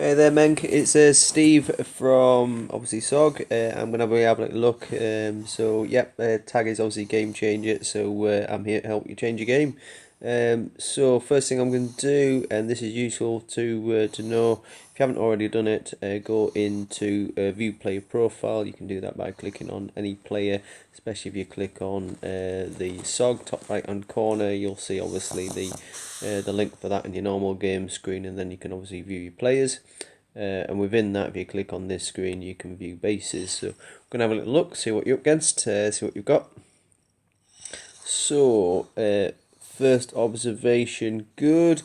Hey there, Menk. It's Steve from obviously SOG. I'm gonna be having a look. Tag is obviously game changer, so I'm here to help you change your game. So first thing I'm going to do, and this is useful to know if you haven't already done it, go into View Player Profile. You can do that by clicking on any player, especially if you click on the SOG top right hand corner. You'll see obviously the link for that in your normal game screen, and then you can obviously view your players. And within that, if you click on this screen, you can view bases. So we're going to have a little look, see what you're up against, see what you've got. So, first observation, good.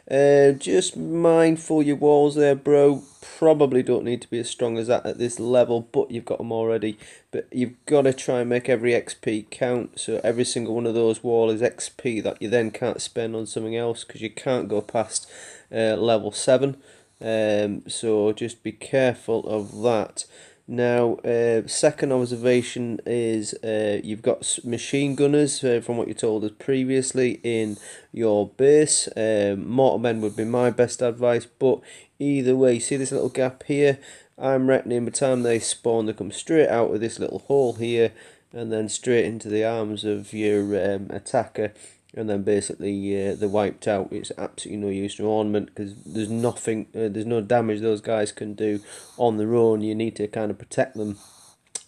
Just mindful your walls there, bro. Probably don't need to be as strong as that at this level, but you've got them already. But you've got to try and make every XP count. So every single one of those walls is XP that you then can't spend on something else because you can't go past level 7. So just be careful of that. Now, second observation is you've got machine gunners, from what you told us previously, in your base. Mortarmen would be my best advice, but either way, see this little gap here? I'm reckoning by the time they spawn, they come straight out of this little hole here, and then straight into the arms of your attacker, and then basically they're wiped out. It's absolutely no use to ornament because there's nothing, there's no damage those guys can do on their own. You need to kind of protect them.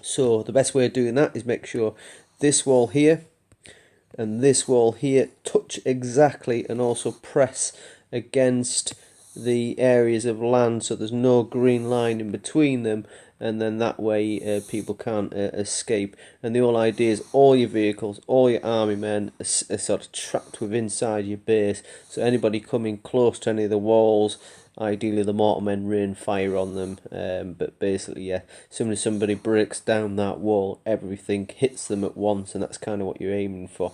So the best way of doing that is make sure this wall here and this wall here touch exactly, and also press against the areas of land so there's no green line in between them, and then that way people can't escape. And the whole idea is all your vehicles, all your army men are sort of trapped within inside your base, so anybody coming close to any of the walls, ideally the mortarmen rain fire on them, but basically, yeah, soon as somebody breaks down that wall, everything hits them at once, and that's kind of what you're aiming for.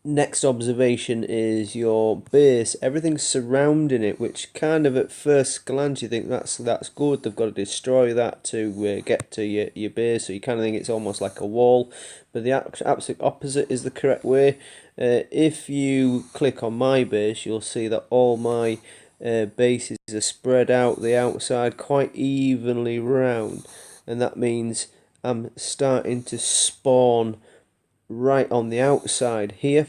Next observation is your base. Everything's surrounding it, which kind of at first glance you think that's good. They've got to destroy that to get to your base, so you kind of think it's almost like a wall. But the absolute opposite is the correct way. If you click on my base, you'll see that all my bases are spread out the outside quite evenly round, and that means I'm starting to spawn right on the outside here,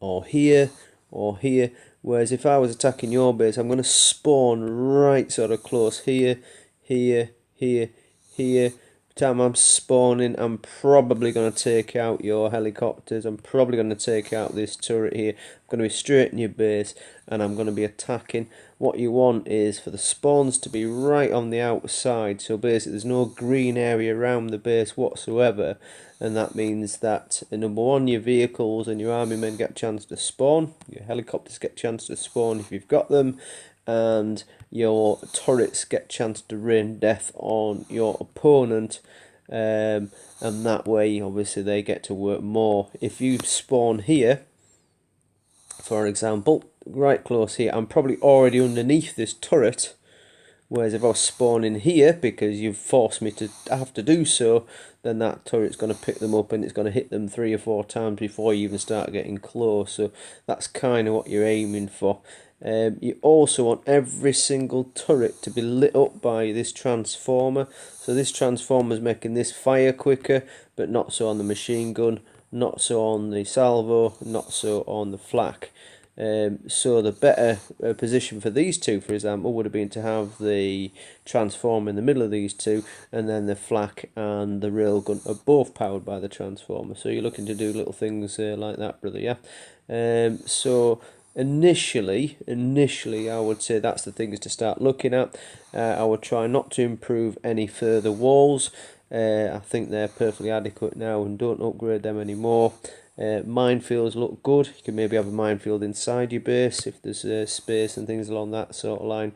or here, or here. Whereas if I was attacking your base, I'm going to spawn right sort of close here, here, here, here. Time I'm spawning, I'm probably going to take out your helicopters. I'm probably going to take out this turret here. I'm going to be straight in your base, and I'm going to be attacking. What you want is for the spawns to be right on the outside, so basically there's no green area around the base whatsoever, and that means that number one, your vehicles and your army men get a chance to spawn, your helicopters get a chance to spawn if you've got them, and your turrets get a chance to rain death on your opponent, and that way obviously they get to work more. If you spawn here, for example, right close here, I'm probably already underneath this turret, whereas if I was spawning here, because you've forced me to have to do so, then that turret's going to pick them up and it's going to hit them 3 or 4 times before you even start getting close. So that's kind of what you're aiming for. You also want every single turret to be lit up by this transformer. So this transformer is making this fire quicker, but not so on the machine gun, not so on the salvo, not so on the flak. So the better position for these two, for example, would have been to have the transformer in the middle of these two, and then the flak and the railgun are both powered by the transformer. So you're looking to do little things like that, brother, yeah? So initially, I would say that's the things to start looking at. I would try not to improve any further walls. I think they're perfectly adequate now, and don't upgrade them anymore. Minefields look good. You can maybe have a minefield inside your base if there's space and things along that sort of line.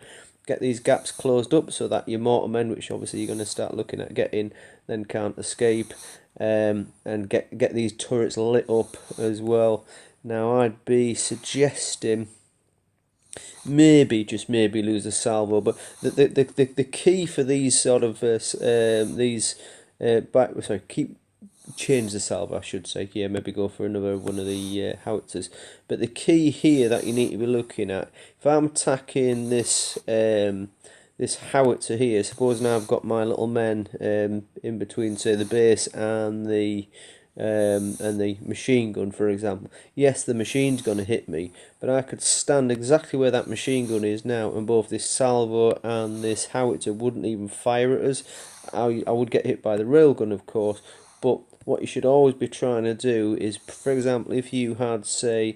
Get these gaps closed up so that your mortarmen, which obviously you're going to start looking at getting, then can't escape, and get these turrets lit up as well. Now I'd be suggesting maybe, just maybe, lose the salvo, but the key for these sort of keep change the salvo, I should say. Yeah, maybe go for another one of the howitzers. But the key here that you need to be looking at, if I'm tacking this this howitzer here, suppose now I've got my little men in between, say, the base and the machine gun, for example. Yes, the machine's going to hit me, but I could stand exactly where that machine gun is now, and both this salvo and this howitzer wouldn't even fire at us. I would get hit by the railgun, of course, but what you should always be trying to do is, for example, if you had, say,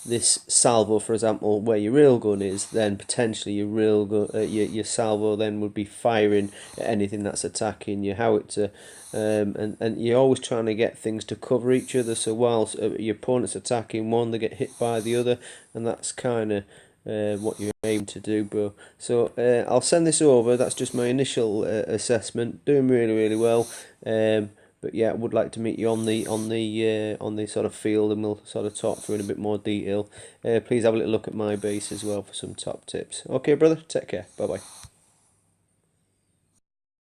this salvo, for example, where your railgun is, then potentially your railgun, your salvo then would be firing at anything that's attacking your howitzer, and you're always trying to get things to cover each other. So whilst your opponent's attacking one, they get hit by the other, and that's kind of what you're aiming to do, bro. So I'll send this over. That's just my initial assessment. Doing really well. But yeah, I would like to meet you on the sort of field, and we'll sort of talk through in a bit more detail. Please have a little look at my base as well for some top tips. Okay, brother. Take care. Bye bye.